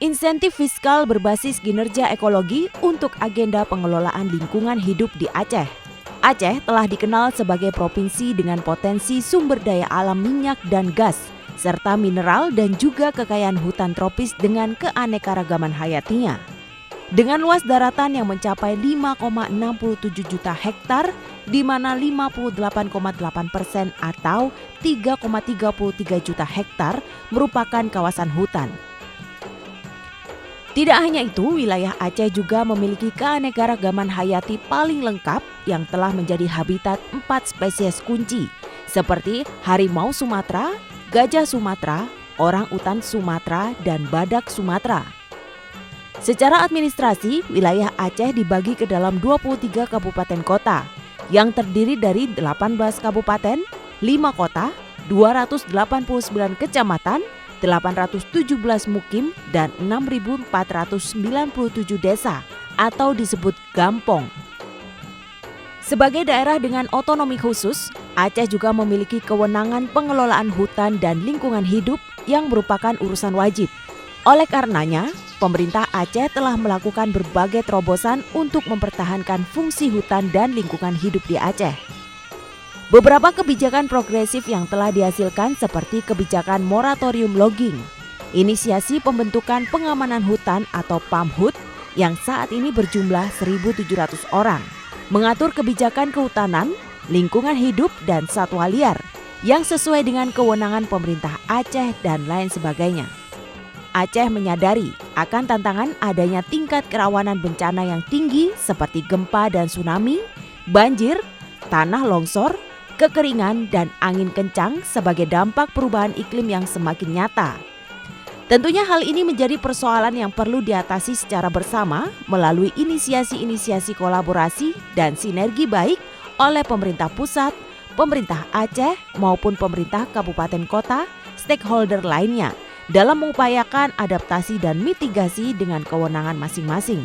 Insentif fiskal berbasis kinerja ekologi untuk agenda pengelolaan lingkungan hidup di Aceh. Aceh telah dikenal sebagai provinsi dengan potensi sumber daya alam minyak dan gas, serta mineral dan juga kekayaan hutan tropis dengan keanekaragaman hayatinya. Dengan luas daratan yang mencapai 5,67 juta hektar, di mana 58,8% atau 3,33 juta hektar merupakan kawasan hutan. Tidak hanya itu, wilayah Aceh juga memiliki keanekaragaman hayati paling lengkap yang telah menjadi habitat 4 spesies kunci, seperti harimau Sumatera, gajah Sumatera, orang-utan Sumatera, dan badak Sumatera. Secara administrasi, wilayah Aceh dibagi ke dalam 23 kabupaten kota, yang terdiri dari 18 kabupaten, 5 kota, 289 kecamatan, 817 mukim, dan 6.497 desa atau disebut gampong. Sebagai daerah dengan otonomi khusus, Aceh juga memiliki kewenangan pengelolaan hutan dan lingkungan hidup yang merupakan urusan wajib. Oleh karenanya, pemerintah Aceh telah melakukan berbagai terobosan untuk mempertahankan fungsi hutan dan lingkungan hidup di Aceh. Beberapa kebijakan progresif yang telah dihasilkan seperti kebijakan moratorium logging, inisiasi pembentukan pengamanan hutan atau PAMHUT yang saat ini berjumlah 1.700 orang, mengatur kebijakan kehutanan, lingkungan hidup, dan satwa liar yang sesuai dengan kewenangan pemerintah Aceh dan lain sebagainya. Aceh menyadari akan tantangan adanya tingkat kerawanan bencana yang tinggi seperti gempa dan tsunami, banjir, tanah longsor, kekeringan, dan angin kencang sebagai dampak perubahan iklim yang semakin nyata. Tentunya hal ini menjadi persoalan yang perlu diatasi secara bersama melalui inisiasi-inisiasi kolaborasi dan sinergi baik oleh pemerintah pusat, pemerintah Aceh maupun pemerintah kabupaten kota, stakeholder lainnya dalam mengupayakan adaptasi dan mitigasi dengan kewenangan masing-masing.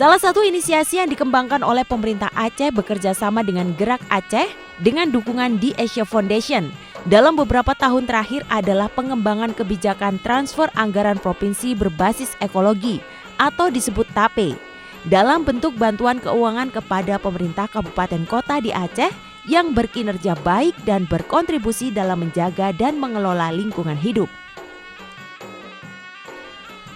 Salah satu inisiasi yang dikembangkan oleh pemerintah Aceh bekerja sama dengan Gerak Aceh dengan dukungan The Asia Foundation dalam beberapa tahun terakhir adalah pengembangan kebijakan transfer anggaran provinsi berbasis ekologi atau disebut TAPE dalam bentuk bantuan keuangan kepada pemerintah kabupaten kota di Aceh yang berkinerja baik dan berkontribusi dalam menjaga dan mengelola lingkungan hidup.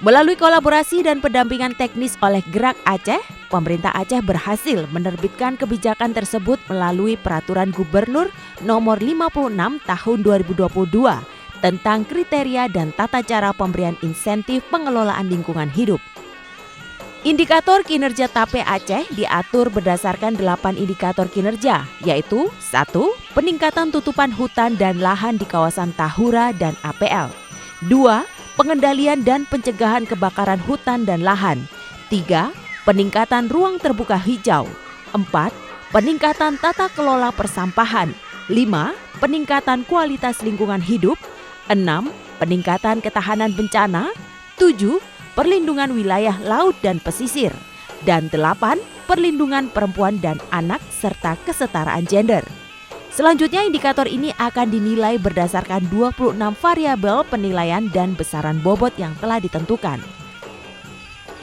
Melalui kolaborasi dan pendampingan teknis oleh Gerak Aceh, pemerintah Aceh berhasil menerbitkan kebijakan tersebut melalui Peraturan Gubernur Nomor 56 Tahun 2022 tentang kriteria dan tata cara pemberian insentif pengelolaan lingkungan hidup. Indikator kinerja TAPE Aceh diatur berdasarkan 8 indikator kinerja, yaitu 1. Peningkatan tutupan hutan dan lahan di kawasan Tahura dan APL. 2. Pengendalian dan pencegahan kebakaran hutan dan lahan. 3. Peningkatan ruang terbuka hijau. 4. Peningkatan tata kelola persampahan. 5. Peningkatan kualitas lingkungan hidup. 6. Peningkatan ketahanan bencana. 7. Perlindungan wilayah laut dan pesisir. Dan 8. Perlindungan perempuan dan anak serta kesetaraan gender. Selanjutnya, indikator ini akan dinilai berdasarkan 26 variabel penilaian dan besaran bobot yang telah ditentukan.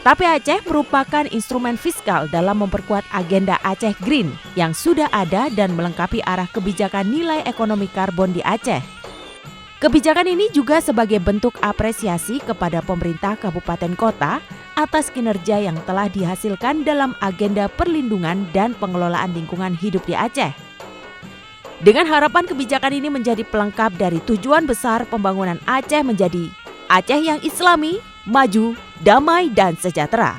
TAPE Aceh merupakan instrumen fiskal dalam memperkuat agenda Aceh Green yang sudah ada dan melengkapi arah kebijakan nilai ekonomi karbon di Aceh. Kebijakan ini juga sebagai bentuk apresiasi kepada pemerintah kabupaten kota atas kinerja yang telah dihasilkan dalam agenda perlindungan dan pengelolaan lingkungan hidup di Aceh. Dengan harapan kebijakan ini menjadi pelengkap dari tujuan besar pembangunan Aceh menjadi Aceh yang Islami, maju, damai, dan sejahtera.